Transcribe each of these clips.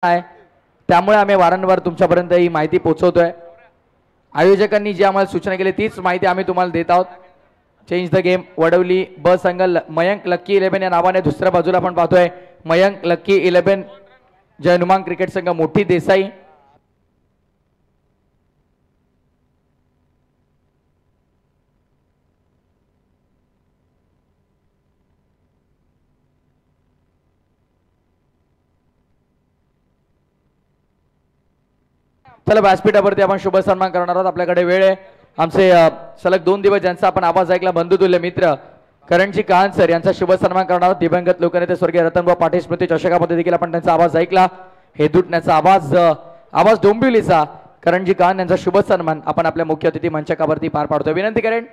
आहे त्यामुळे आम्ही वारंवार तुमच्यापर्यंत ही माहिती पोहोचवतोय। आयोजकांनी जी आम्हाला सूचना केली तीच माहिती आम्ही तुम्हाला देत आहोत। चेंज द गेम वडवली ब संघ मयंक लक्की 11 या नावाने दुसऱ्या बाजूला आपण पाहतोय मयंक लक्की 11 जय हनुमान क्रिकेट संघ मोठी देसाई। चला व्यासपीठावरती आपण शुभ सन्मान करणार आहोत। आपल्याकडे वेळ आहे आमचे सलग 2 दिवस ज्यांचा आपण आवाज ऐकला बंधुतुल्य मित्र करणजी काहन सर यांचा शुभ सन्मान करणार आहोत। दिवंगत लोकनेते स्वर्गीय रतनभाऊ पाटील स्मृती चषकामध्ये देखील आपण त्यांचा आवाज ऐकला। हे दुटण्याचा आवाज डोंबिवलीचा करणजी काहन यांचा शुभ सन्मान आपण आपल्या मुख्य अतिथी मंचकावरती पार पाडतोय। विनंती करेन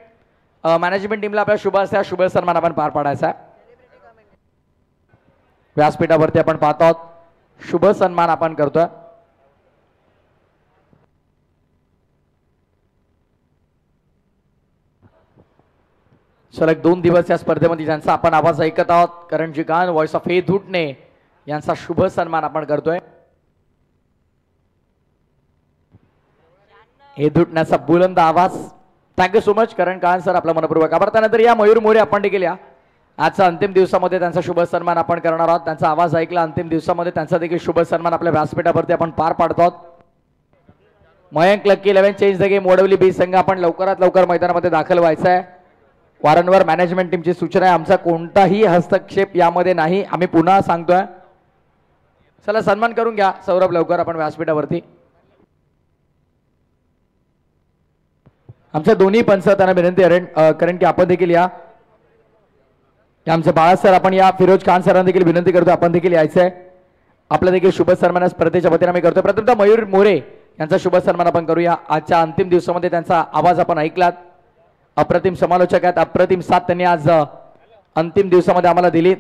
मॅनेजमेंट टीमला आपल्या शुभ सन्मान आपण पार पाडायचा। व्यासपीठावरती आपण पाहत आहोत शुभ सन्मान आपण करतोय। सलग 2 दिवस या स्पर्धेमध्ये ज्यांचा आपण आवाज ऐकत आहोत करणजी काहन व्हॉइस ऑफ हे धुटणे यांचा शुभ सन्मान आपण करतोय। हे धुटण्याचा बुलंद आवाज थँक्यू सो मच करण काहन सर आपला मनपूर्वक आभार। त्यानंतर या मयूर मोरे आपण देखील या आजचा अंतिम दिवसामध्ये त्यांचा शुभ सन्मान आपण करणार आहोत। त्यांचा आवाज ऐकला अंतिम दिवसामध्ये त्यांचा देखील शुभ सन्मान आपल्या व्यासपीठावरती आपण पार पाडतो आहोत। Mayank lucky 11 change the game Wadavali B संघ आपण लवकरात लवकर मैदानामध्ये दाखल व्हायचं आहे। वारंवार मॅनेजमेंट टीमची सूचना आहे आमचा कोणताही हस्तक्षेप यामध्ये नाही आम्ही पुन्हा सांगतोय। चला सन्मान करून घ्या सौरभ लवकर आपण व्यासपीठावरती। आमच्या दोन्ही पंच त्यांना विनंती कारण की आपण देखील या आमचे बाळा सर आपण या फिरोज खान सरांना देखील विनंती करतो आपण देखील यायचं आहे। आपल्या देखील शुभ सन्मान स्पर्धेच्या वतीने आम्ही करतो। प्रथमतः मयूर मोरे यांचा शुभ सन्मान आपण करूया। आजच्या अंतिम दिवसामध्ये त्यांचा आवाज आपण ऐकलात। अप्रतिम समालोचक आहेत अप्रतिम साथ त्यांनी आज अंतिम दिवसामध्ये आम्हाला दिली।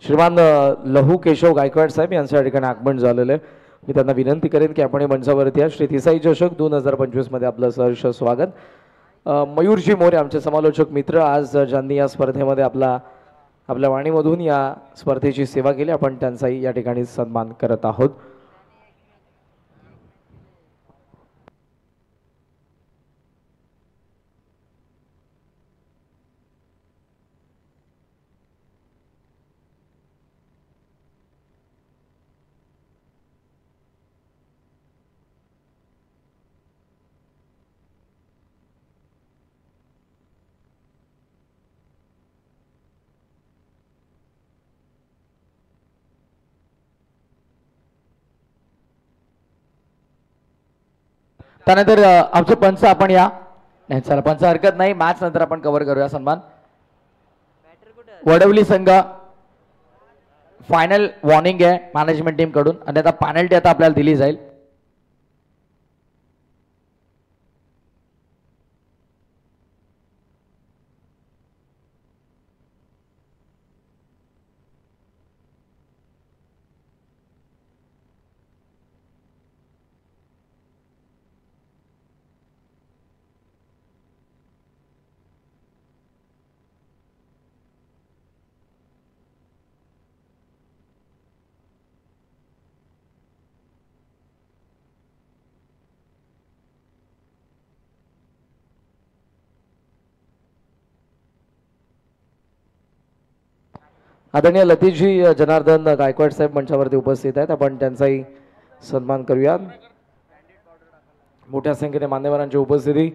श्रीमान लहू केशव गायकवाड साहेब यांच्या ठिकाणी आगमन झालेलं आहे। मी त्यांना विनंती करेन की आपण मंचावरती या श्री तिसाई चषक 2025 मध्ये आपलं सहर्ष स्वागत। मयूरजी मोरे आमचे समालोचक मित्र आज ज्यांनी या स्पर्धेमध्ये आपल्या वाणीमधून या स्पर्धेची सेवा केली आपण त्यांचाही या ठिकाणी सन्मान करत आहोत। त्यानंतर आमचे पंच आपण या नाही चला पंच हरकत नाही मॅच नंतर आपण कव्हर करूया सन्मान। वडवली संघ फायनल वॉर्निंग आहे मॅनेजमेंट टीम कडून आणि आता पेनल्टी आता आपल्याला दिली जाईल। आदरणीय लतीजी जनार्दन गायकवाड साहेब मंचावरती उपस्थित आहेत आपण त्यांचाही सन्मान करूया। मोठ्या संख्येने मान्यवरांची उपस्थिती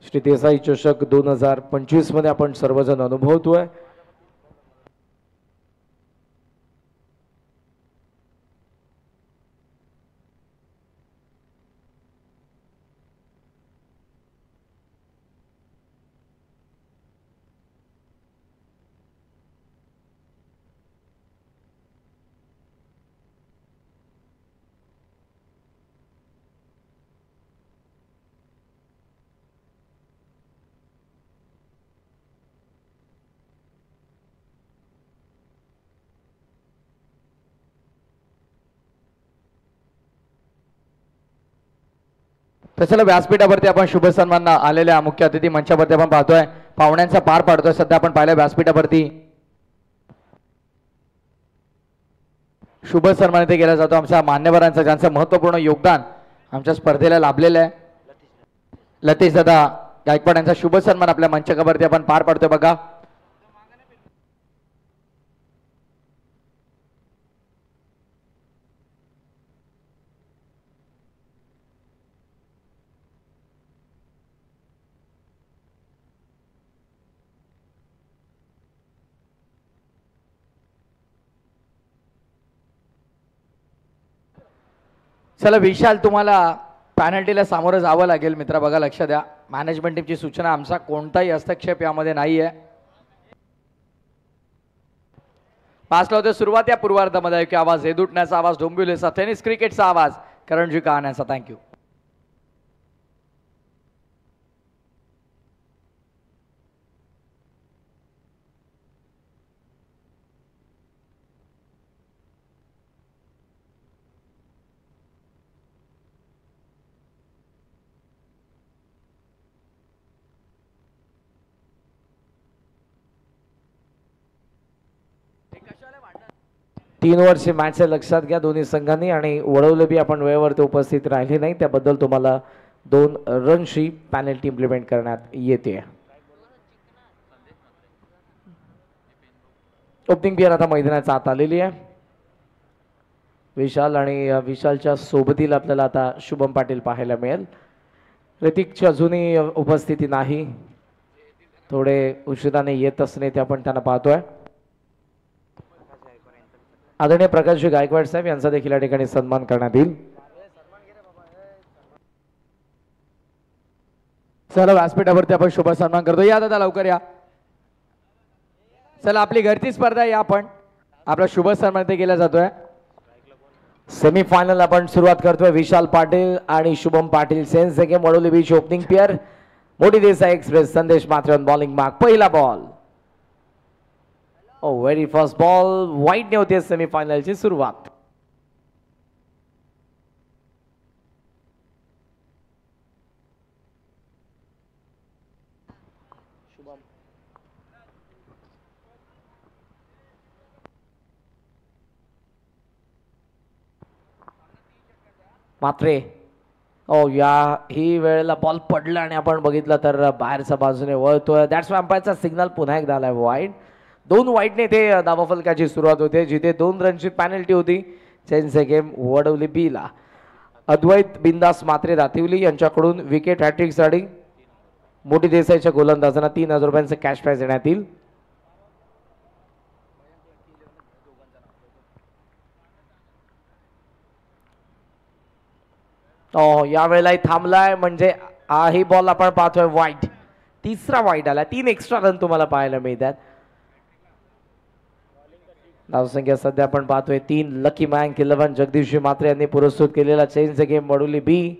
श्री तिसाई चषक 2025 मध्ये आपण सर्वजण अनुभवतोय। तर चला व्यासपीठावरती आपण शुभ सन्मान आलेल्या मुख्य अतिथी मंचावरती आपण पाहतोय, पाहुण्यांचा पार पाडतोय. सध्या आपण पाहिलं व्यासपीठावरती शुभ सन्मान इथे केला जातो आमच्या मान्यवरांचं, ज्यांचं महत्त्वपूर्ण योगदान आमच्या स्पर्धेला लाभलेलं आहे. लतेश दादा गायकवाड यांचा शुभ सन्मान आपल्या मंचावरती आपण पार पाडतोय बघा. चला विशाल, तुम्हाला पॅनल्टीला सामोरं जावं लागेल मित्रा. बघा लक्ष द्या, मॅनेजमेंट टीमची सूचना, आमचा कोणताही हस्तक्षेप यामध्ये नाही आहे. पास लावते सुरुवात या पूर्वार्धामध्ये की आवाज हेदुटण्याचा आवाज, डोंबिवलीचा टेनिस क्रिकेटचा आवाज, करणजी कहाण्याचा. थँक्यू. तीन वर्षे मॅच लक्षात घ्या दोन्ही संघांनी, आणि वडवले बी आपण वेळेवरती उपस्थित राहिले नाही त्याबद्दल तुम्हाला 2 रनची पॅनल्टी इम्प्लिमेंट करण्यात येते. ओपनिंग पेअर आता मैदानाच्या आत आलेली आहे. विशाल आणि विशालच्या सोबतीला आपल्याला आता शुभम पाटील पाहायला मिळेल. ऋतिकची अजूनही उपस्थिती नाही, थोडे उशिराने येत असणे ते आपण त्यांना पाहतोय. आदरणीय प्रकाशजी गायकवाड साहेब यांचा देखील या ठिकाणी सन्मान करण्यात येईल. चला व्यासपीठावरती आपण शुभ सन्मान करतो. या दादा लवकर या. चला आपली घरची स्पर्धा या, आपण आपला शुभ सन्मान इथे केला जातोय. सेमीफायनल आपण सुरुवात करतोय. विशाल पाटील आणि Shubham Patil sense game Vadoli beach opening pair. मोठी देसाई एक्सप्रेस संदेश मात्र ऑन बॉलिंग मार्क. पहिला ball, very first ball wide ने होते सेमीफायनलची सुरुवात. मात्रे या ही वेळेला बॉल पडला आणि आपण बघितलं तर बाहेरच्या बाजूने वळतोय. दॅट्स अंपायरचा सिग्नल पुन्हा एकदा आलाय वाईड. 2 वाईटने ते धावाफलकाची सुरुवात होते, जिथे 2 रनची पॅनल्टी होती चेंज गेम वडवली बीला. अद्वैत बिंदास मात्रे दातिवली यांच्याकडून विकेट हॅट्रिकसाठी मोठी देसाईच्या गोलंदाजांना 3000 रुपयांचे कॅश प्राइज देण्यात येईल. यावेळेलाही थांबलाय, म्हणजे ही बॉल आपण पाहतोय वाईट. तिसरा वाईट आला, 3 एक्स्ट्रा रन तुम्हाला पाहायला मिळतात. धावसंख्या सध्या आपण पाहतोय 3. लकी मॅन 11 जगदीशजी मात्रे यांनी पुरस्कृत केलेला चेंज गेम वडोली बी,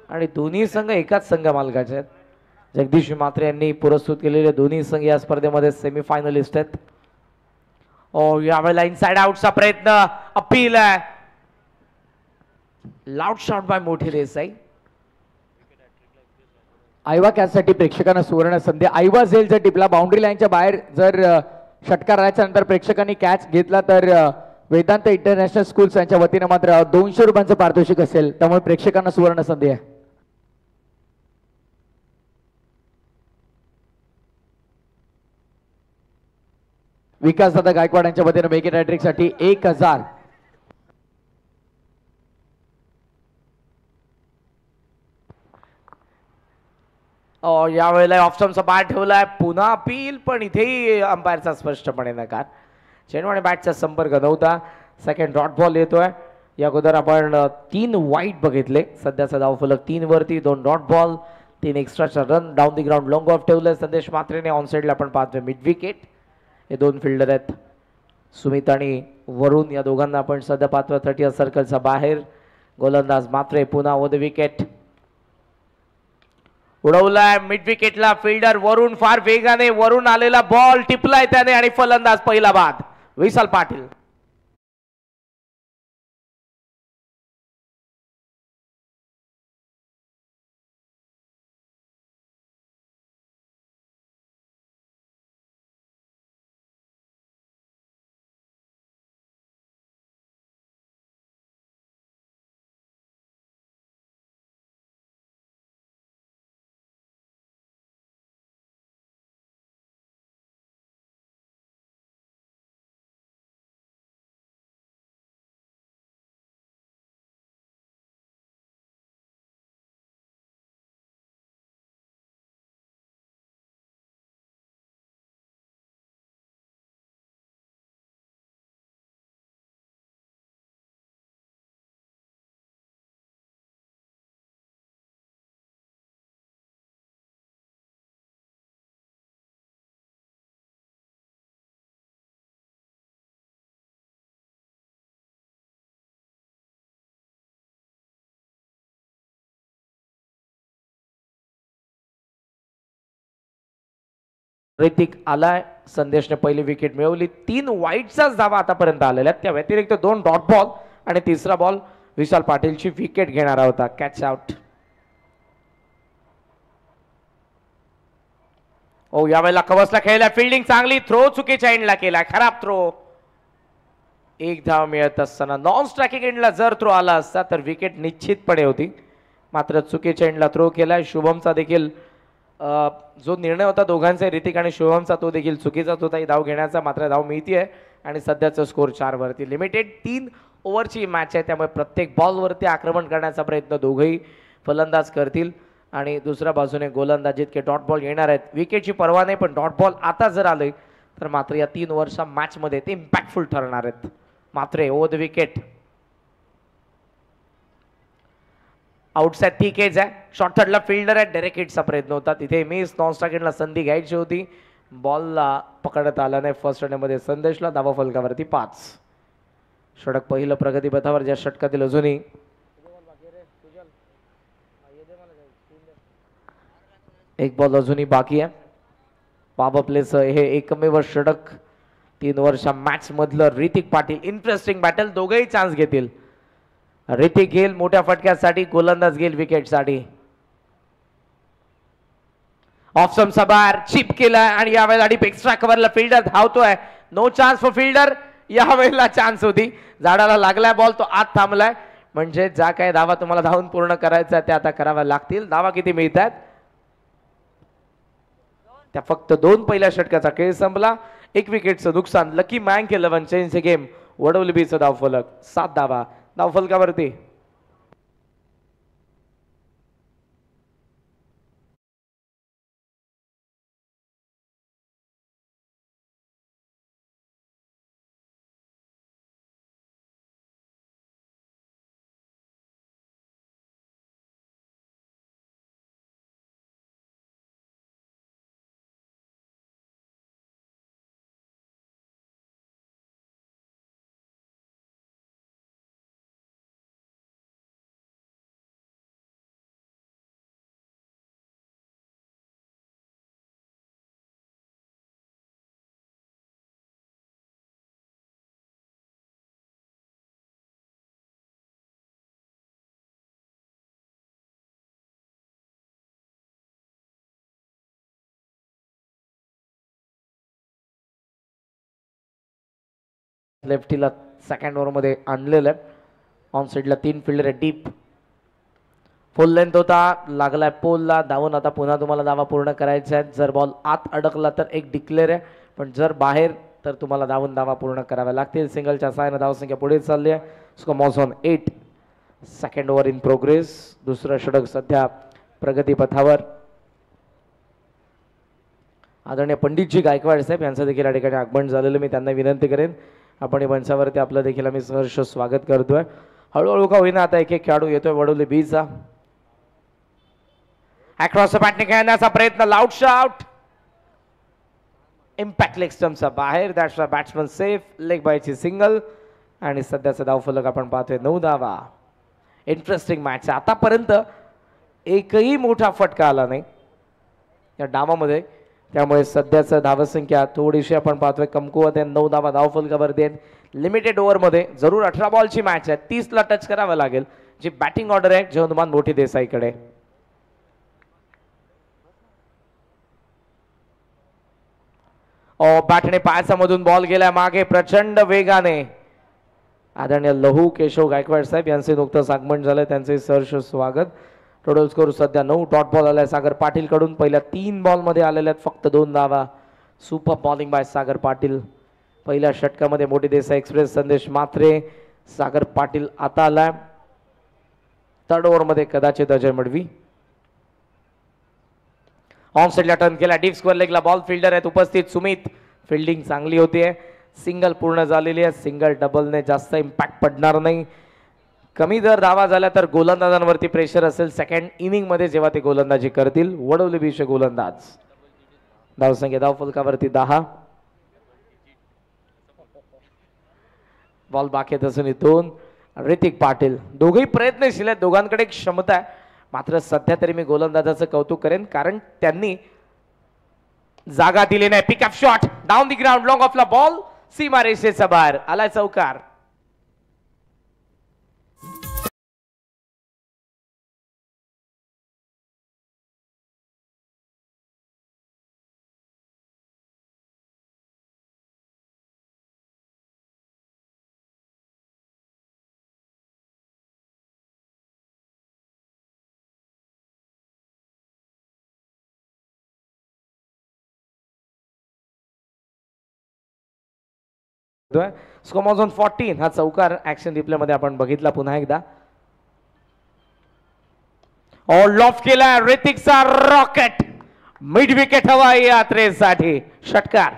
आणि दोन्ही संघ एकाच संघ मालकाचे आहेत. जगदीश मात्रे यांनी पुरस्कृत केलेले दोन्ही संघ या स्पर्धेमध्ये सेमीफायनलिस्ट आहेत. यावेळेला इनसाइड आउटचा प्रयत्न, अपील आहे, लाऊड शॉट बाय मोठी देसाई. आयवा कॅचसाठी प्रेक्षकांना सुवर्ण संधी. आयवा झेल जर टिपला बाउंड्री लाईनच्या बाहेर, जर षटकार राहायच्या नंतर प्रेक्षकांनी कॅच घेतला तर वेदांत इंटरनॅशनल स्कूल्स यांच्या वतीनं मात्र 200 रुपयांचं पारितोषिक असेल. त्यामुळे प्रेक्षकांना सुवर्ण संधी आहे. विकास दादा गायकवाड यांच्या वतीनं विकेट हॅट्रिकसाठी 1000. यावेळेला ऑप्शनचा बॅट ठेवलाय, पुन्हा अपील, पण इथेही अंपायरचा स्पष्टपणे नकार. चेंडू आणि बॅटचा संपर्क नव्हता. सेकंड डॉट बॉल येतोय. या अगोदर आपण 3 वाईट बघितले. सध्याचा धावफलक 3 वरती, 2 डॉट बॉल, 3 एक्स्ट्राचा run. Down the ground long off ठेवलंय संदेश मात्रेने. ऑन साईडला आपण पाहतोय मिड विकेट. हे 2 फिल्डर आहेत, सुमित आणि वरुण, या दोघांना आपण सध्या पाहतोय 30 सर्कलचा बाहेर. गोलंदाज मात्रे पुन्हा व द विकेट. उडवलाय मिड विकेटला फिल्डर वरुण, फार वेगाने वरुण आलेला बॉल टिपलाय त्याने, आणि फलंदाज पहिला बाद विशाल पाटील. ऋतिक आलाय, संदेशने पहिली विकेट मिळवली. 3 वाईटचाच धावा आतापर्यंत आलेल्या आहेत. त्या व्यतिरिक्त 2 डॉट बॉल आणि तिसरा बॉल विशाल पाटीलची विकेट घेणारा होता. Catch out. ओ यावेळेला कवसला खेळला, फिल्डिंग चांगली, थ्रो चुकीच्या एंडला केला, खराब थ्रो. एक धाव मिळत असताना नॉन स्ट्रायकिंग एंडला जर थ्रो आला असता तर विकेट निश्चितपणे होती. मात्र चुकीच्या एंडला थ्रो केलाय. शुभमचा देखील जो निर्णय होता दोघांचा, ऋतिक आणि शुभमचा, तो देखील चुकीचाच होता ही धाव घेण्याचा. मात्र धाव मिळतीये आणि सध्याचा स्कोर 4 वरती. लिमिटेड 3 ओव्हरची मॅच आहे, त्यामुळे प्रत्येक बॉलवरती आक्रमण करण्याचा प्रयत्न दोघेही फलंदाज करतील. आणि दुसऱ्या बाजूने गोलंदाज जितके डॉट बॉल येणार आहेत, विकेटची पर्वा नाही, पण डॉट बॉल आता जर आले तर मात्र या 3 ओव्हरच्या मॅचमध्ये ते इम्पॅक्टफुल ठरणार आहेत. मात्र ओव्हर द विकेट आउटसाइड ठीक आहे. शॉर्ट थर्डला फिल्डर आहे, डायरेक्ट हिटचा प्रयत्न होता, तिथे मिस. नॉन स्ट्रायकिंगला संधी घ्यायची होती, बॉलला पकडत आला नाही. फर्स्ट मध्ये संदेशला. धावा फलकावरती 5. षटक पहिलं प्रगतीपथावर, ज्या षटकातील अजूनही एक बॉल अजूनही बाकी आहे. पॉवर प्लेचं हे एकमेव षटक 3 ओव्हरच्या मॅच मधलं. ऋतिक पाटील, इंटरेस्टिंग बॅटल, दोघेही चान्स घेतील. ऋतिक घेईल मोठ्या फटक्यासाठी, गोलंदाज घेईल विकेटसाठी. ऑफ स्टंपचा बार चिप केला आणि यावेळेला डीप एक्स्ट्रा कव्हरला फिल्डर धावतोय. No chance for fielder. यावेळेला चान्स होती, झाडाला लागलाय बॉल, तो आत थांबलाय. म्हणजे ज्या काही धावा तुम्हाला धावून पूर्ण करायच्या त्या आता कराव्या लागतील. धावा किती मिळतात? त्या फक्त 2. पहिल्या षटकाचा खेळ संपला. 1 विकेटचं नुकसान. Lucky Mayank 11 change game. Wadavali बीचं धाव फलक 7 धावा धाव फलकावरती. लेफ्टीला सेकंड ओव्हर मध्ये आणलेलं आहे. ऑन साईडला 3 फिल्डर आहे. डीप फुल लेंथ होता, लागलाय पोलला. धावून आता पुन्हा तुम्हाला धावा पूर्ण करायच्या आहेत. जर बॉल आत अडकला तर एक डिक्लेअर आहे, पण जर बाहेर तर तुम्हाला धावून धावा पूर्ण कराव्या लागतील. सिंगलच्या सहाय्याने धावसंख्या पुढे चालली आहे. Score moves on 8. Second over in progress. दुसरं षटक सध्या प्रगतीपथावर. आदरणीय पंडितजी गायकवाड साहेब यांचं देखील या ठिकाणी आगमन झालेलं. मी त्यांना विनंती करेन आपण मंचावरती आपलं देखील आम्ही सहर्ष स्वागत करतोय. हळूहळू का होईना आता एक खेळाडू येतोय वडोली बीचा. अक्रॉस द बॅटने खेळण्याचा प्रयत्न. Loud shot. इम्पॅक्ट लेग स्टंपचा बाहेर. That's a batsman safe. Leg बायची सिंगल आणि सध्याचा धावफलक आपण पाहतोय 9 धावा. Interesting match. आतापर्यंत एकही मोठा फटका आला नाही या डावामध्ये, त्यामुळे सध्याचं धावसंख्या थोडीशी आपण पाहतोय कमकुवत आहे. 9 धावा धावफलकावरती आहेत. लिमिटेड ओव्हरमध्ये जरूर 18 बॉलची मॅच आहे. 30ला टच करावं लागेल. जी बॅटिंग ऑर्डर आहे जयवंतमान मोठी देसाईकडे. बॅटने पायाचा मधून बॉल गेला मागे प्रचंड वेगाने. आदरणीय लहू केशव गायकवाड साहेब यांचे नुकतंच आगमन झालं, त्यांचे सहर्ष स्वागत. टोटल स्कोर सध्या 9. डॉट बॉल आलाय सागर पाटील कडून. पहिल्या 3 बॉल मध्ये आलेल्या आहेत फक्त 2 धावा. Super bowling bye Sagar Patil. पहिल्या षटकामध्ये मोठी देसाई एक्सप्रेस संदेश मात्रे. सागर पाटील आता आलाय. 3rd ओव्हर मध्ये कदाचित अजय मडवी. ऑन साईडला टर्न केला. डीप स्क्वेअर लेगला बॉल. फिल्डर आहेत उपस्थित सुमित. फिल्डिंग चांगली होतीये. सिंगल पूर्ण झालेली आहे. सिंगल डबलने जास्त इम्पॅक्ट पडणार नाही. कमी जर धावा झाल्या तर गोलंदाजांवरती प्रेशर असेल सेकंड इनिंग मध्ये जेव्हा ते गोलंदाजी करतील. वडवली बीचे गोलंदाज. धावसंख्या धावफलकावरती 10. बॉल बाकी असून 2. ऋतिक पाटील दोघेही प्रयत्नशील आहेत. दोघांकडे एक क्षमता आहे. मात्र सध्या तरी मी गोलंदाजाचं कौतुक करेन, कारण त्यांनी जागा दिली नाही. Pickup shot down the ground, long ऑफला बॉल, सीमा रेषेचा बाहेर आलाय चौकार. स्कोमॉझॉन 14 हा चौकार ऍक्शन रिप्ले मध्ये आपण बघितला पुन्हा एकदा. ऑल ऑफ केला ऋतिकचा रॉकेट, मिड विकेट हवा यात्रेसाठी, षटकार.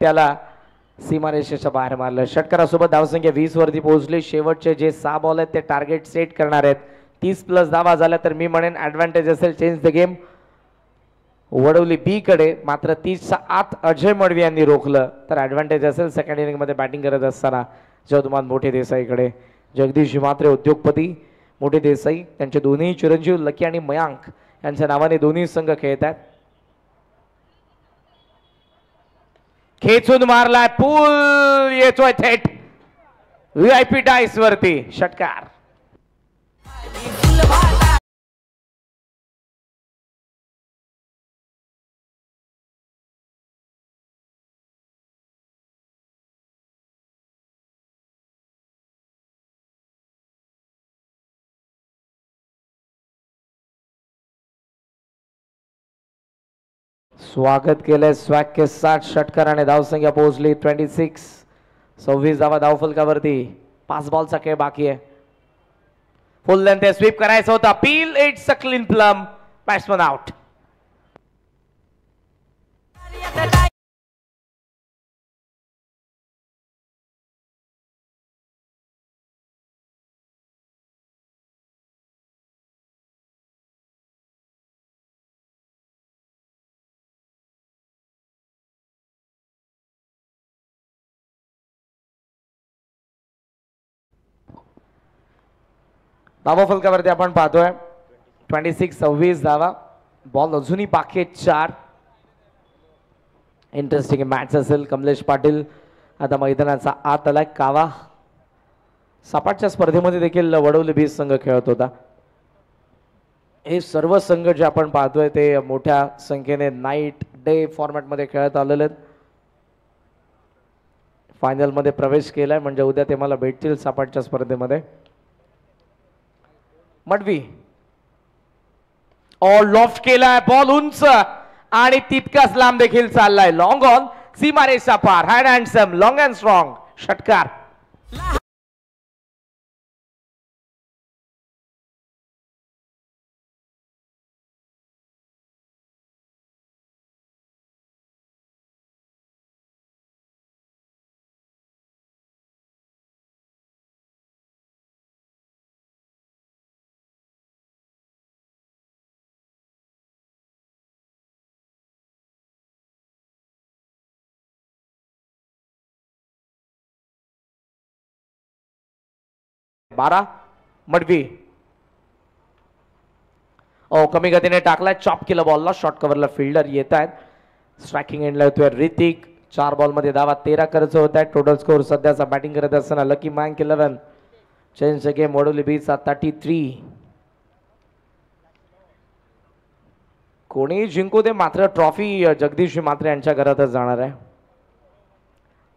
त्याला सीमारेषेच्या बाहेर मारलं. षटकारासोबत धावसंख्या 20 वरती पोहोचली. शेवटचे जे 6 बॉल आहेत ते टार्गेट सेट करणार आहेत. 30+ धावा झाल्या तर मी म्हणेन ऍडव्हान्टेज असेल चेंज द गेम. वडवली बी कडे, मात्र 30च्या आत अजय मडवी यांनी रोखलं तर ऍडव्हान्टेज असेल सेकंड इनिंग मध्ये बॅटिंग करत असताना. जगदुमान मोठे देसाईकडे, जगदीश मात्रे उद्योगपती मोठे देसाई, त्यांचे दोन्ही चिरंजीव लकी आणि मयांक यांच्या नावाने दोन्ही संघ खेळत आहेत. खेचून मारलाय, पूल येतोय थेट VIP डायस वरती, षटकार. स्वागत केलंय स्वॅग के साथ. षटकाराने धावसंख्या पोहोचली 26. 26 धावा धावफलकावरती. 5 बॉलचा खेळ बाकी आहे. फुल लेंथ स्वीप करायचा होता. Peel, it's a clean plum, batsman out. धावा फलकावरती आपण पाहतोय 26. 26 धावा. बॉल अजूनही बाकी आहेत 4. इंटरेस्टिंग मॅच असेल. कमलेश पाटील आता मैदानाचा आत आलाय. कावा सपाटच्या स्पर्धेमध्ये देखील वडवली बीज संघ खेळत होता. हे सर्व संघ जे आपण पाहतोय ते मोठ्या संख्येने नाईट डे फॉर्मॅटमध्ये खेळत आलेले आहेत. फायनलमध्ये प्रवेश केलाय म्हणजे उद्या ते मला भेटतील सपाटच्या स्पर्धेमध्ये. मडवी ऑल ऑफ केलाय, बॉल उंच आणि तितकाच लांब देखील चाललाय. लॉंग ऑन, सीमारेषा पार, hand handsome, long and strong, षटकार. बारा. मडवी कमी गतीने टाकलाय, चॉप केलं बॉलला. शॉर्ट कव्हरला फिल्डर येत आहेत. स्ट्रायकिंग एंडला येतोय ऋतिक. 4 बॉल मध्ये धावा 13 करायचं होत आहे. टोटल स्कोर सध्याचा बॅटिंग करत असताना lucky Mayank 11. Change game Wadavali बीचा 33. कोणी जिंकू दे मात्र ट्रॉफी जगदीश मात्रे यांच्या घरातच जाणार आहे.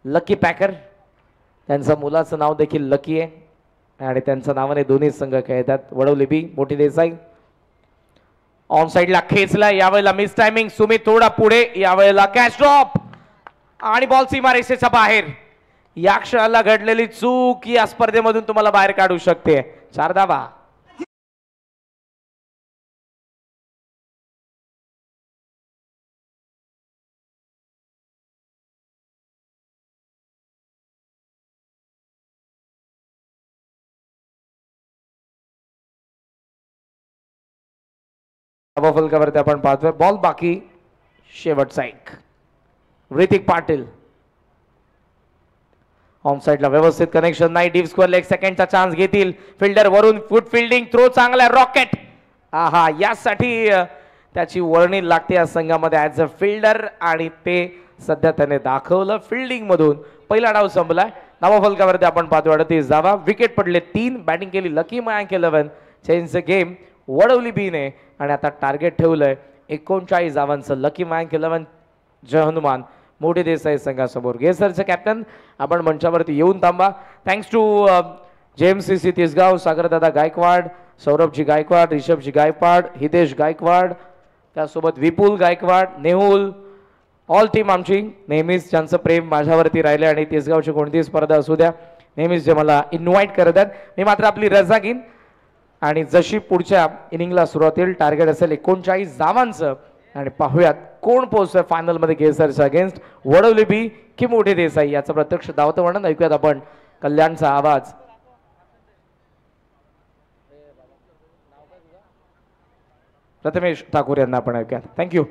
लकी पॅकर, त्यांचं मुलाचं नाव देखील लकी आहे आणि त्यांच्या नावाने दोन्ही संघ खेळतात. वडवली बी मोठी देसाई ऑन साइडला खेचला. यावेळेला मिस टायमिंग. सुमित थोडा पुढे. यावेळेला कॅच ड्रॉप आणि बॉल सीमारेषेच्या बाहेर. या क्षणाला घडलेली चूक या स्पर्धेमधून तुम्हाला बाहेर काढू शकते. 4 धावा. नावाफलकावरती आपण पाहतोय बॉल बाकी शेवटचा एक. ऋतिक पाटील ऑन साइडला व्यवस्थित कनेक्शन नाही. डीप स्क्वेअर लेग सेकंडचा चान्स घेतील. फिल्डर वरून फुट फिल्डिंग थ्रो चांगला रॉकेट. आहा यासाठी त्याची वर्णी लागते या संघामध्ये ॲज अ फिल्डर आणि ते सध्या त्याने दाखवलं. फिल्डिंग मधून पहिला डाव संपलाय. नावाफलकावरती आपण पाहतो 38 धावा. विकेट पडले 3. बॅटिंग केली lucky Mayank 11. Change the game Wadavali बीने आणि आता टार्गेट ठेवलंय 39 धावांचं. लकी मयांक 11 जय हनुमान मोठे देसाई संघासमोर. गेसरचे कॅप्टन आपण मंचावरती येऊन थांबा. थँक्स टू JMCC तिसगाव, सागरदादा गायकवाड, सौरभजी गायकवाड, रिषभजी गायकवाड, हितेश गायकवाड, त्यासोबत विपुल गायकवाड, नेहुल, ऑल टीम आमची नेहमीच ज्यांचं प्रेम माझ्यावरती राहिले आणि तिसगावची कोणतीही स्पर्धा असू द्या नेहमीच जे मला इन्व्हाइट करतात. मी मात्र आपली रजा घेईन आणि जशी पुढच्या इनिंगला सुरुवात होईल टार्गेट असेल 39 धावांचं आणि पाहूयात कोण पोहोचतोय फायनल मध्ये गेसरच्या अगेन्स्ट वडवली बी की मोठे देसाई. याचं प्रत्यक्ष धावतं वर्णन ऐकूयात आपण. कल्याणचा आवाज. प्रथमेश ठाकूर यांना आपण ऐकूयात. थँक्यू.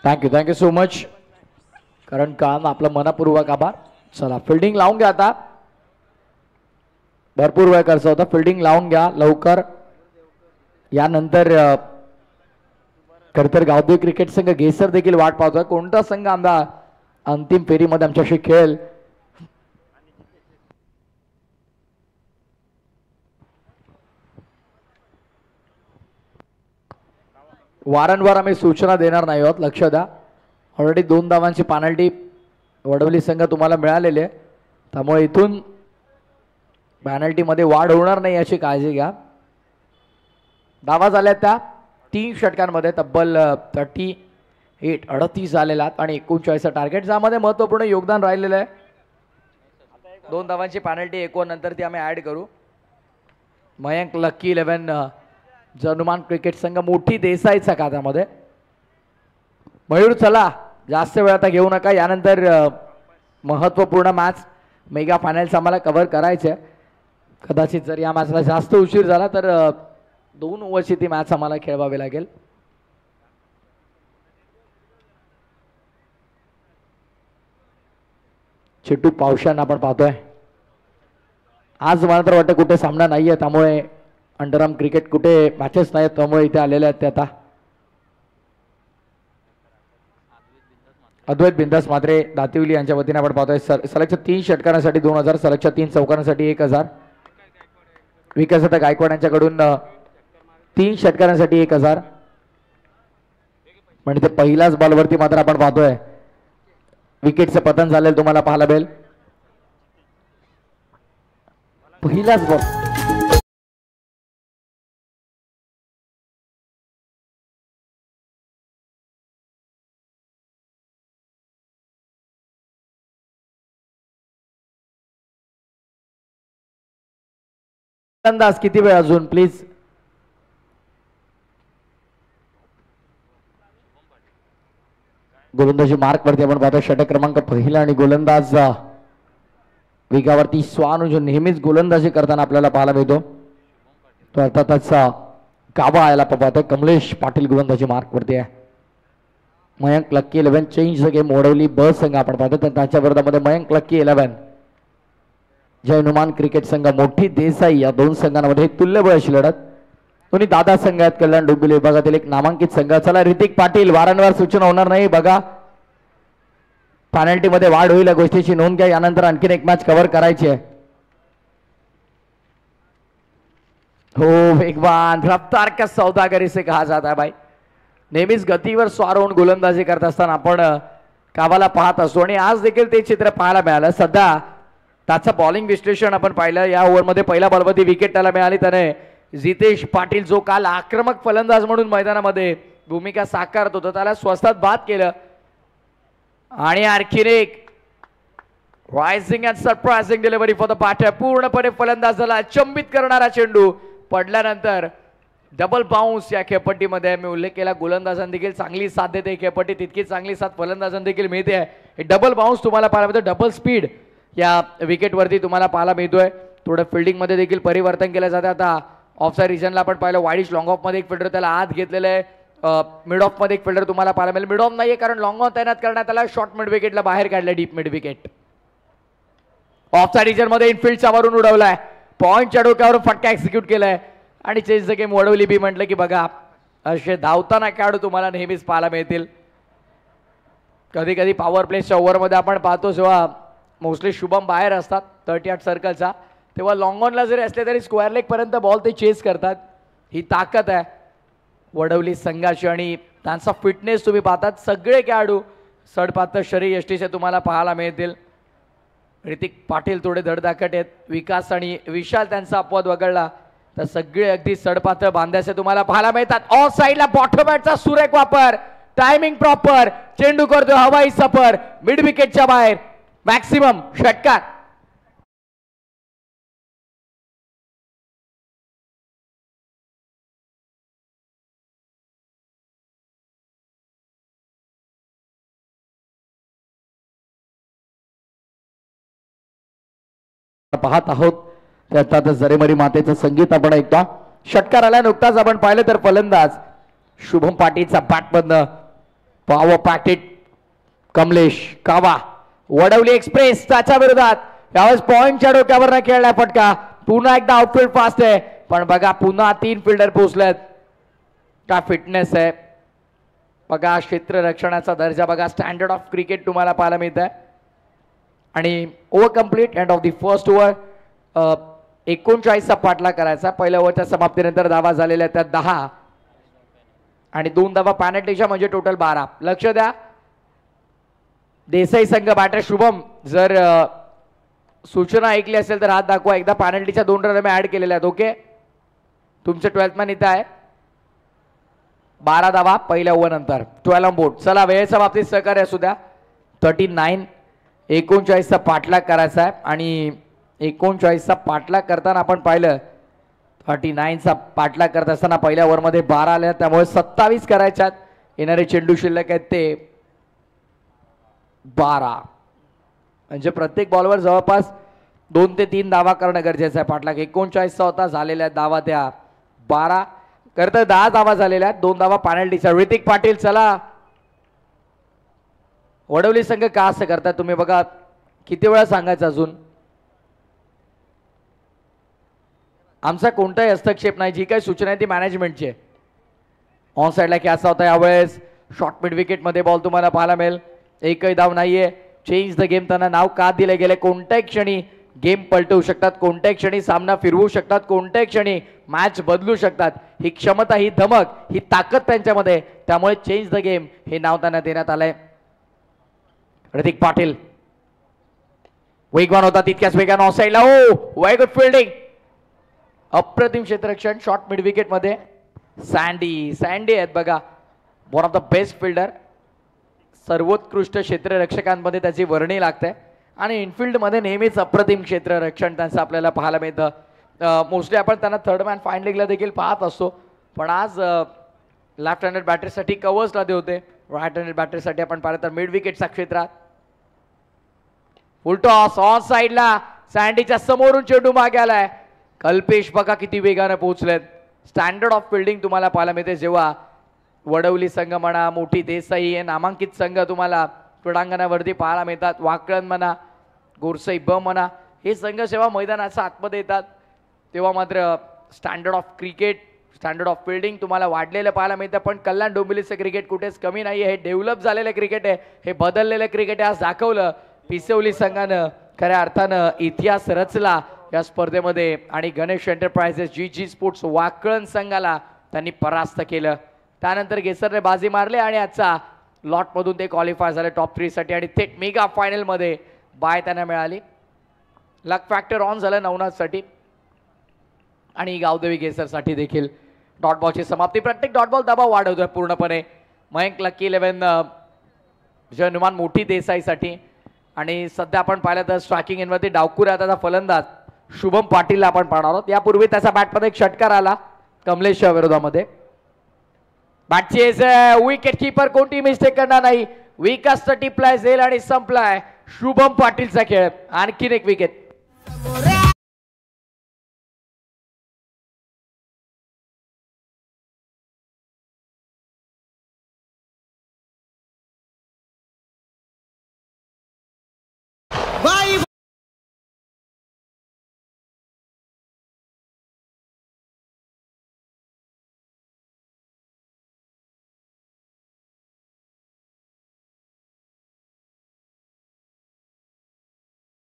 Thank you so much. कारण काम आपलं मनपूर्वक आभार. चला फिल्डिंग लावून घ्या आता. भरपूर वेळ खर्च होता. फिल्डिंग लावून घ्या लवकर. यानंतर खरं तर गावदेवी क्रिकेट संघ गेसर देखील वाट पाहतोय. कोणता संघ आमचा अंतिम फेरीमध्ये आमच्याशी खेळेल. वारंवार आम्ही सूचना देणार नाही आहोत, लक्ष द्या. ऑलरेडी 2 धावांची पेनल्टी वडवली संघ तुम्हाला मिळालेली आहे. त्यामुळे इथून पेनल्टीमध्ये वाढ होणार नाही याची काळजी घ्या. धावा झाल्या त्या 3 षटकांमध्ये तब्बल 38 झालेला आणि 39 टार्गेट. ज्यामध्ये महत्त्वपूर्ण योगदान राहिलेलं आहे. 2 धावांची पेनल्टी 1 नंतर ती आम्ही ॲड करू. मयंक लकी 11 हनुमान क्रिकेट संघ मोठी देसाईच्या खात्यामध्ये. मयूर चला जास्त वेळ आता घेऊ नका. यानंतर महत्त्वपूर्ण मॅच मेगा फायनल्स आम्हाला कव्हर करायचे. कदाचित जर या मॅचला जास्त उशीर झाला तर 2 ओव्हरची ती मॅच आम्हाला खेळवावी लागेल. चिट्टू पावशान आपण पाहतोय. आज मला तर वाटतं कुठे सामना नाहीये, त्यामुळे अंडरआर्म क्रिकेट कुठे मॅचेस नाहीत, त्यामुळे इथे आलेले आहेत ते. आता अद्वैत बिंदास मात्रे दातिवली यांच्या वतीने आपण पाहतोय. सलगच्या 3 षटकांसाठी 2000, सलगच्या 3 चौकारांसाठी 1000. विकास आता गायकवाड यांच्याकडून 3 षटकांसाठी 1000. म्हणजे ते पहिल्याच बॉलवरती मात्र आपण पाहतोय विकेटचं पतन झालेलं तुम्हाला पाहायला मिळेल. पहिलाच बॉल. अंदाज किती वेळ अजून प्लीज. गोलंदाजी मार्क वरती आपण पाहतो. षटक क्रमांक पहिला आणि गोलंदाज वेगावरती स्वान जो नेहमीच गोलंदाजी करताना आपल्याला पाहायला मिळतो तो अर्थातच काबा यायला पाहतोय. कमलेश पाटील गोलंदाजी मार्क वरती आहे. Mayank lucky 11 change the game ओढवली ब संघ आपण पाहतो. तर त्यांच्या विरोधामध्ये मयंक लक्की 11 जय हनुमान क्रिकेट संघ मोठी देसाई या 2 संघांमध्ये तुल्यबळ अशी लढत. दोन्ही दादा संघ आहेत कल्याण डोंबिवली विभागातील एक नामांकित संघ. चला ऋतिक पाटील वारंवार सूचना होणार नाही बघा. पेनल्टी मध्ये वाढ होईल या गोष्टीची नोंद घ्या. यानंतर आणखीन एक मॅच कव्हर करायची आहे. हो वेगवान रफ्तार का सौदागरी से कहा जाता है भाई. नेहमीच गतीवर स्वार होऊन गोलंदाजी करत असताना आपण कावाला पाहत असतो आणि आज देखील ते चित्र पाहायला मिळालं. सध्या त्याचं बॉलिंग विश्लेषण आपण पाहिलं. या ओव्हरमध्ये पहिल्या बॉलवरती विकेट त्याला मिळाली. त्याने जितेश पाटील जो काल आक्रमक फलंदाज म्हणून मैदानामध्ये भूमिका साकारत होता त्याला स्वस्तात बाद केलं. आणि आणखीन एक rising and surprising delivery for the batter. पूर्णपणे फलंदाजाला अचंबित करणारा चेंडू पडल्यानंतर डबल बाउन्स या खेळपट्टीमध्ये. मी उल्लेख केला गोलंदाजांना देखील चांगली साथ देते खेळपट्टी, तितकी चांगली साथ फलंदाजांना देखील मिळते. हे डबल बाउन्स तुम्हाला पाहायला मिळतं. डबल स्पीड या विकेटवरती तुम्हाला पाहायला मिळतोय. थोडं फिल्डिंगमध्ये देखील परिवर्तन केलं जातं. आता ऑफसाईड रिजनला आपण पाहिलं वाईडिश लॉंग ऑफमध्ये एक फिल्डर त्याला आत घेतलेलं आहे. मिड ऑफमध्ये एक फिल्डर तुम्हाला पाहायला मिळेल. मिड ऑफ नाहीये कारण लॉंग ऑन तैनात करण्यात आला. शॉर्ट मिड विकेटला बाहेर काढलं. डीप मिड विकेट ऑफसाईड रिजनमध्ये इनफिल्डच्या वरून उडवलाय. पॉईंटच्या डोक्यावरून फटका एक्झिक्यूट केलाय आणि चेंज द गेम वडवली बी. म्हटलं की बघा असे धावताना खेळाडू तुम्हाला नेहमीच पाहायला मिळतील. कधी कधी पॉवर प्लेच्या ओव्हरमध्ये आपण पाहतो जेव्हा मोस्टली शुभम बाहेर असतात 38 सर्कलचा, तेव्हा लॉंग ऑनला जरी असले तरी स्क्वेअर लेग पर्यंत बॉल ते चेस करतात. ही ताकद आहे वडवली संघाची आणि त्यांचा फिटनेस तुम्ही पाहतात. सगळे खेळाडू सडपातळ शरीर यष्टीचे तुम्हाला पाहायला मिळतील. ऋतिक पाटील थोडे धडधाकट आहेत. विकास आणि विशाल त्यांचा अपवाद वगळला तर सगळे अगदी सडपातळ बांध्याचे तुम्हाला पाहायला मिळतात. ऑफ साईडला बॉटम बॅटचा सुरेख वापर. Timing proper. चेंडू करतो हवाई सफर मिड विकेटच्या बाहेर. मॅक्सिमम षटकार. पाहत आहोत त्यात जरेमरी मातेचं संगीत आपण ऐकता. षटकार आला नुकताच आपण पाहिलं तर फलंदाज शुभम पाटीलचा बॅटमधनं पॉवर पॅकेट कमलेश कावा. वडवली एक्सप्रेस त्याच्या विरोधात यावेळेस पॉइंटच्या डोक्यावर खेळला फटका. पुन्हा एकदा आउटफील्ड फास्ट आहे पण बघा पुन्हा 3 फिल्डर पोहोचलेत. का फिटनेस आहे बघा. क्षेत्ररक्षणाचा दर्जा बघा. स्टँडर्ड ऑफ क्रिकेट तुम्हाला पाहायला मिळत आहे. आणि over complete end of the first over. 39चा पाठलाग करायचा. पहिल्या ओव्हरच्या समाप्तीनंतर धावा झालेल्या त्यात 10 आणि 2 धावा पॅनल्टीच्या म्हणजे टोटल 12. लक्ष द्या देसाई संघ बॅटर शुभम जर सूचना ऐकली असेल तर हात दाखवा. एकदा पॅनल्टीच्या 2 रन मी ऍड केलेल्या आहेत. ओके तुमचं 12th मॅन इथं आहे. 12 धावा पहिल्या ओव्हर नंतर 12 ऑन बोर्ड. चला वेळेच्या बाबतीत सहकार्य असू द्या. 39 39चा पाठलाग करायचा आहे आणि 39चा पाठलाग करताना आपण पाहिलं 39चा पाठलाग करत असताना पहिल्या ओव्हरमध्ये 12 आल्या त्यामुळे 27 करायच्यात. येणारे चेंडू शिल्लक आहेत ते 12 म्हणजे प्रत्येक बॉलवर जवळपास 2 ते 3 धावा करणं गरजेचं आहे. पाठलाग 39चा होता. झालेल्या धावा त्या 12 करता 10 धावा झालेल्या आहेत. 2 धावा पॅनल्टीच्या. ऋतिक पाटील चला. वडवली संघ का असं करतात तुम्ही बघा. किती वेळा सांगायचं अजून. आमचा कोणताही हस्तक्षेप नाही. जी काही सूचना आहे ती मॅनेजमेंटची आहे. ऑन साईडला कॅच होता यावेळेस. शॉर्ट मिड विकेटमध्ये बॉल तुम्हाला पाहायला मिळेल. एकही धाव नाहीये. चेंज द गेम त्यांना नाव का दिले गेले. कोणत्याही क्षणी गेम पलटवू शकतात. कोणत्याही क्षणी सामना फिरवू शकतात. कोणत्याही क्षणी मॅच बदलू शकतात. ही क्षमता ही धमक ही ताकद त्यांच्यामध्ये. त्यामुळे चेंज द गेम हे नाव त्यांना देण्यात आलंय. ऋतिक पाटील वेगवान होता तितक्याच वेगानं ऑफ साईडला. ओ वेरी गुड फिल्डिंग. अप्रतिम क्षेत्ररक्षण. शॉर्ट मिड विकेट मध्ये सँडी आहेत बघा. One of the best fielder. सर्वोत्कृष्ट क्षेत्ररक्षकांमध्ये त्याची वर्णी लागते आणि इनफिल्ड मध्ये नेहमीच अप्रतिम क्षेत्ररक्षण त्यांचं आपल्याला पाहायला मिळतं. मोस्टली आपण त्यांना थर्ड मॅन फाईन लीगला देखील पाहत असतो पण आज लेफ्ट हँडेड बॅटरसाठी कव्हर्स लादे होते. राईट हँडेड बॅटरसाठी आपण पाहिलं तर मिड विकेटच्या क्षेत्रात. फुल टॉस ऑन साईडला. सँडीच्या समोरून चेंडू मागे आलाय. कल्पेश बघा किती वेगाने पोहोचलेत. स्टँडर्ड ऑफ फिल्डिंग तुम्हाला पाहायला मिळते जेव्हा वडवली संघ म्हणा मोठी देसाई हे नामांकित संघ तुम्हाला क्रीडांगणावरती पाहायला मिळतात. वाकळण म्हणा गोरसई ब म्हणा हे संघ जेव्हा मैदानाच्या आतमध्ये येतात तेव्हा मात्र standard of cricket standard of fielding तुम्हाला वाढलेलं पाहायला मिळतं. पण कल्याण डोंबिवलीचं क्रिकेट कुठेच कमी नाही आहे. हे डेव्हलप झालेलं क्रिकेट आहे. हे बदललेलं क्रिकेट आहे. आज दाखवलं पिसवली संघानं खऱ्या अर्थानं इतिहास रचला या स्पर्धेमध्ये आणि गणेश एंटरप्राइजेस जी स्पोर्ट्स वाकळण संघाला त्यांनी परास्त केलं. त्यानंतर गेसरने बाजी मारले आणि आजचा लॉटमधून ते क्वालिफाय झाले टॉप 3 साठी आणि थेट मेगा फायनलमध्ये बाय त्यांना मिळाली. लक फॅक्टर ऑन झालं नवनाथसाठी आणि गावदेवी गेसरसाठी देखील. डॉट बॉलची समाप्ती. प्रत्येक डॉट बॉल दबाव वाढवतोय पूर्णपणे. मयंक लकी 11 जनुमान मोठी देसाईसाठी आणि सध्या आपण पाहिलं तर स्ट्रायकिंग एंडवरती डावकुऱ्या त्याचा फलंदाज शुभम पाटीलला आपण पाहणार आहोत. यापूर्वी त्याचा बॅटमध्ये एक षटकार आला कमलेशच्या विरोधामध्ये. बॅटची विकेट कीपर कोणती मिस्टेक करणार नाही. विकास टिपलाय झेल आणि संपलाय शुभम पाटीलचा खेळ. आणखीन एक विकेट.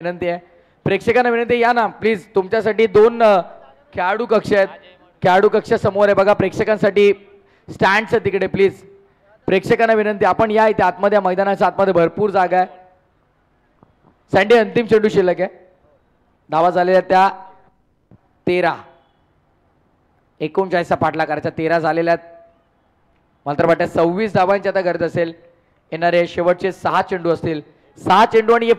विनंती आहे प्रेक्षकांना विनंती या ना प्लीज. तुमच्यासाठी 2 खेळाडू कक्ष आहेत. खेळाडू कक्ष समोर आहे बघा. प्रेक्षकांसाठी स्टँड्स आहे तिकडे प्लीज. प्रेक्षकांना विनंती आपण या इथे आतमध्ये मैदानाच्या आतमध्ये भरपूर जागा आहे. सँडी अंतिम चेंडू शिल्लक आहे. धावा झालेल्या त्या 13. 39चा पाठला करायचा. 13 झालेल्या मात्र वाटतं 26 धावांची आता गरज असेल. येणारे शेवटचे 6 चेंडू असतील. 6 चेंडू आणि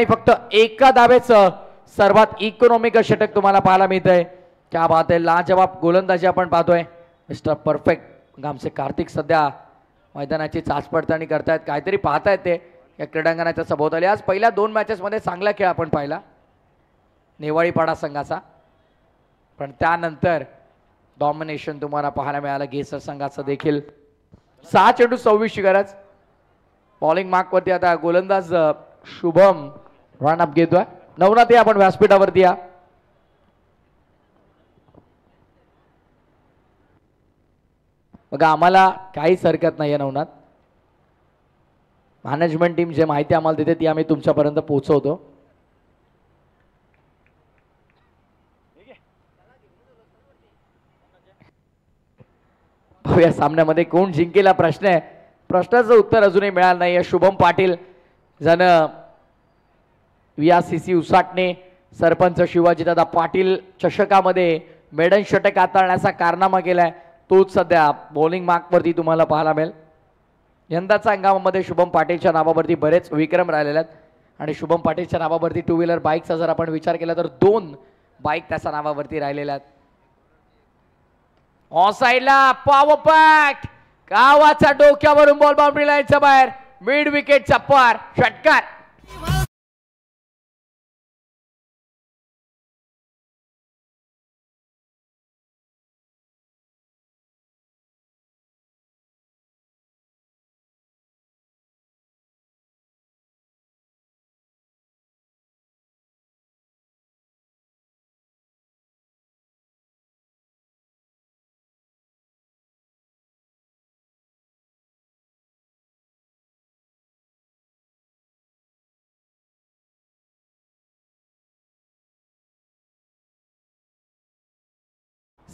फक्त एका धावेचं सर्वात इकॉनॉमिक षटक तुम्हाला पाहायला मिळतंय. क्या बात आहे. लाजवाब गोलंदाजी आपण पाहतोय. मिस्टर परफेक्ट आमचे कार्तिक सध्या मैदानाची चाच पडताळणी करतायत. काहीतरी पाहतायत ते या क्रीडांगणाच्या सभोवताली. आज पहिल्या 2 मॅचेसमध्ये चांगला खेळ आपण पाहिला नेवाळीपाडा संघाचा, पण त्यानंतर डॉमिनेशन तुम्हाला पाहायला मिळालं गेसर संघाचं देखील. 6 चेंडू 26ची गरज. बॉलिंग मार्कवरती आता गोलंदाज शुभम रन अप घेतोय. नवनाथ आपण व्यासपीठावरती या. बघा आम्हाला काहीच हरकत नाही आहे नवनाथ. मॅनेजमेंट टीम जे माहिती आम्हाला देते ती आम्ही तुमच्यापर्यंत पोहोचवतो. या सामन्यामध्ये कोण जिंकेल हा प्रश्न आहे. प्रश्नाचं उत्तर अजूनही मिळालं नाही. शुभम पाटील जण VRCC उसाटणे सरपंच शिवाजीदादा पाटील चषकामध्ये मेडन षटक हाताळण्याचा कारनामा केलाय. तोच सध्या बॉलिंग मार्कवरती तुम्हाला पाहायला मिळेल. यंदाच्या हंगामामध्ये शुभम पाटीलच्या नावावरती बरेच विक्रम राहिलेले आहेत आणि शुभम पाटीलच्या नावावरती 2 व्हीलर बाईकचा जर आपण विचार केला तर 2 बाईक त्याच्या नावावरती राहिलेल्या आहेत. ऑन साईडला पॉवर पॅक गावाच्या डोक्यावरून बॉल बाउंड्री लाईनच्या बाहेर. मिड विकेटचा पार षटकार.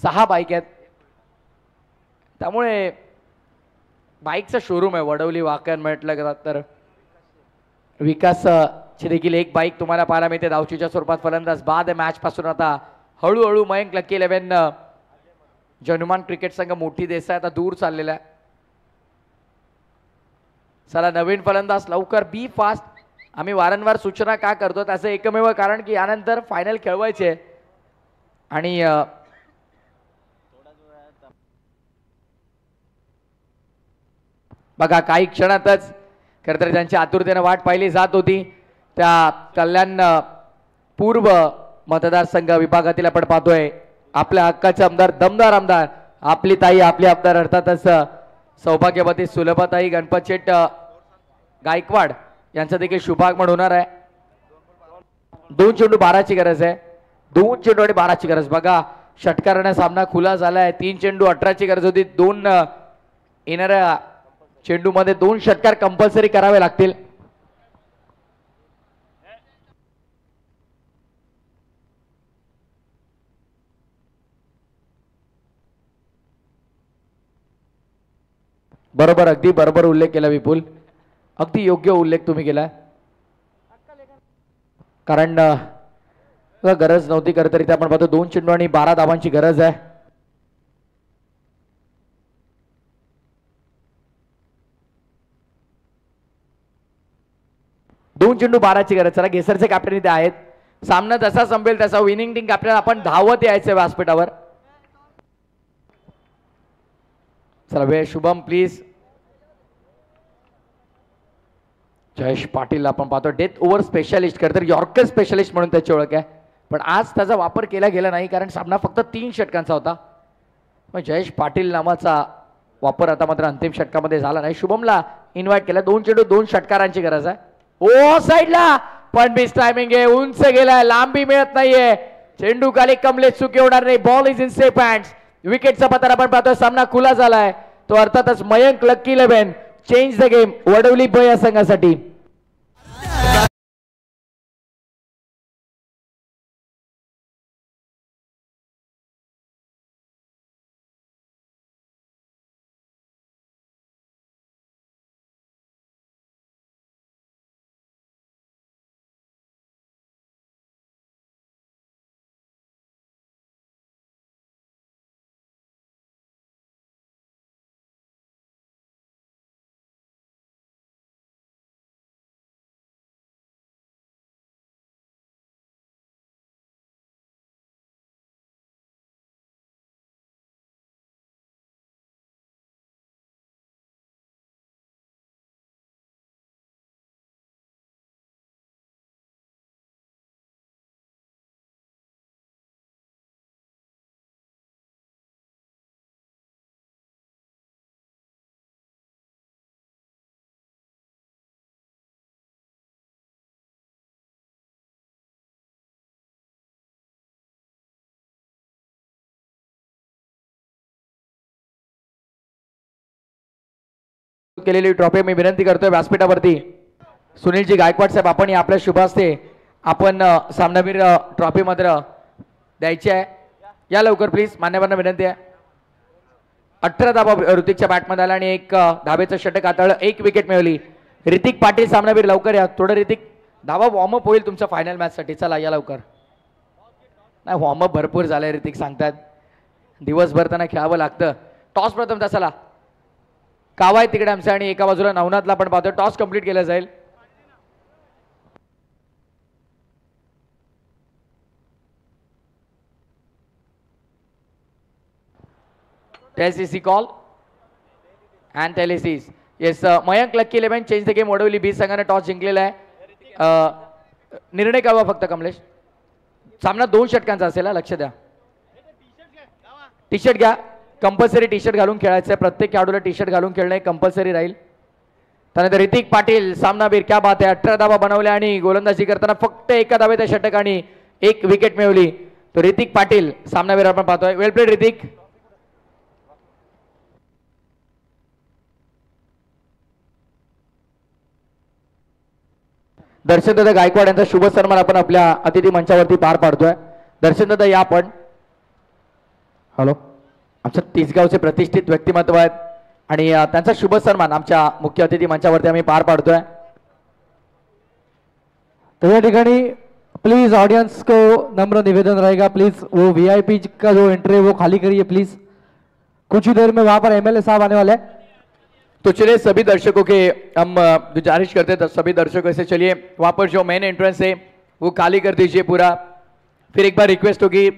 सहा बाईक आहेत त्यामुळे बाईकचं शोरूम आहे वडवली वाकण म्हटलं तर. विकास ची देखील एक बाईक तुम्हाला पाहायला मिळते धावचीच्या स्वरूपात. फलंदाज बाद मॅच पासून आता हळूहळू मयंक लकी 11 जनुमान क्रिकेट संघ मोठी देसाई आता दूर चाललेला आहे. चला नवीन फलंदाज लवकर बी फास्ट. आम्ही वारंवार सूचना का करतो त्याचं एकमेव कारण की यानंतर फायनल खेळवायचे आणि बघा काही क्षणातच खरं तर ज्यांची आतुरतेने वाट पाहिली जात होती त्या कल्याण पूर्व मतदारसंघ विभागातील आपण पाहतोय आपल्या हक्काचे आमदार दमदार आमदार आपली ताई आपले आमदार अर्थातच सौभाग्यवती सुलभाताई गणपत शेट गायकवाड यांचं देखील शुभागमन होणार आहे. 2 चेंडू 12ची गरज आहे. 2 चेंडू आणि 12ची गरज. बघा षटकाराने सामना खुला झालाय. 3 चेंडू 18ची गरज होती. 2 येणाऱ्या चेंडू मध्ये 2 षटकार कंपल्सरी करावे लागतील. बरोबर, अगदी बरोबर उल्लेख केला विपुल, अगदी योग्य उल्लेख तुम्ही केलाय. कारण गरज नव्हती खरं तरी आपण पाहतो 2 चेंडू आणि 12 धावांची गरज आहे. दोन चेंडू 12ची गरज. चला गेसरचे कॅप्टन इथे आहेत. सामना जसा संपेल तसा विनिंग टीम कॅप्टन आपण धावत यायचं व्यासपीठावर. चला वेळ शुभम प्लीज. जयेश पाटील आपण पाहतो डेथ ओव्हर स्पेशलिस्ट, खरं तर यॉर्कर स्पेशलिस्ट म्हणून त्याची ओळख आहे, पण आज त्याचा वापर केला गेला नाही कारण सामना फक्त 3 षटकांचा होता. पण जयेश पाटील नावाचा वापर आता मात्र अंतिम षटकामध्ये झाला नाही. शुभमला इन्व्हाइट केला. 2 चेंडू 2 षटकारांची गरज आहे. ओ साईडला पण मिस टायमिंग आहे, उंच गेलाय, लांबी मिळत नाहीये. चेंडू खाली कमलेश चुकी होणार नाही. Ball is in safe hands. विकेटचा पत्ता आपण पाहतोय. सामना खुला झालाय. तो अर्थातच Mayank lucky 11 change the game Wadavali B या संघासाठी. केलेली ट्रॉफी मी विनंती करतोय व्यासपीठावरती. सुनीलजी गायकवाड साहेब आपण आपल्या शुभ हस्ते आपण सामनावीर ट्रॉफी मात्र द्यायची आहे. या लवकर प्लीज, मान्यवरांना विनंती आहे. 18 धावा ऋतिकच्या बॅटमध्ये आला आणि 1 धावेचं षटक हाताळलं, 1 विकेट मिळवली. ऋतिक पाटील सामनावीर लवकर या. थोडं ऋतिक धावा वॉर्मअप होईल तुमच्या फायनल मॅच साठी. चला या लवकर. नाही वॉर्मअप भरपूर झालंय ऋतिक सांगतात, दिवसभर त्यांना खेळावं लागतं. टॉस प्रथम तासाला कावाय तिकडे आमच्या आणि एका बाजूला नवनाथला पण पाहतोय. टॉस कंप्लीट केला जाईल. Tails is call and tails is. Yes Mayank lucky 11 change the game Wadavali B संघाने टॉस जिंकलेला आहे. निर्णय कळवा फक्त कमलेश. सामना 2 षटकांचा असेल, लक्ष द्या. टी शर्ट घ्या, कंपल्सरी टी शर्ट घालून खेळायचं आहे. प्रत्येक खेळाडूला टी शर्ट घालून खेळणे कंपल्सरी राहील. त्यानंतर ऋतिक पाटील सामनावीर, क्या बात आहे. 18 धावा बनवल्या आणि गोलंदाजी करताना फक्त 1 धावेच्या षटकाने 1 विकेट मिळवली. तो ऋतिक पाटील सामनावीर आपण पाहतोय. वेल प्लेड ऋतिक. दर्शनदादा गायकवाड यांचा शुभ सन्मान आपण आपल्या अतिथी मंचावरती पार पाडतोय. दर्शनदादा या आपण. हॅलो. आमच्या तिसगावचे प्रतिष्ठित व्यक्तिमत्व आहेत आणि त्यांचा शुभ सन्मान आमच्या मुख्य अतिथी मंचावरती आम्ही पार पाडतोय. तो या ठिकाणी प्लीज ऑडियंस को नम्र निवेदन रहेगा, प्लीज वो वीआईपी का जो एंट्री है वो खाली करिए प्लीज. कुछ ही देर में वहां पर एमएलए साहब आने वाले हैं. तो चलिए सभी दर्शकों के हम गुजारिश करते हैं सभी दर्शकों से, चलिए वहां पर जो मेन एंट्रेंस है वो खाली कर दीजिए पूरा. फिर एक बार रिक्वेस्ट होगी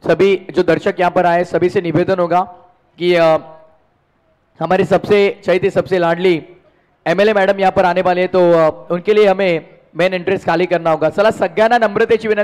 सभी जो दर्शक यहाँ पर आए सभी से निवेदन होगा कि हमारी सबसे चहेती सबसे लाडली एमएलए मैडम यहाँ पर आने वाले हैं, तो उनके लिए हमें मेन एंट्रेंस खाली करना होगा. चला सगळ्यांना नम्रतेची विनंती.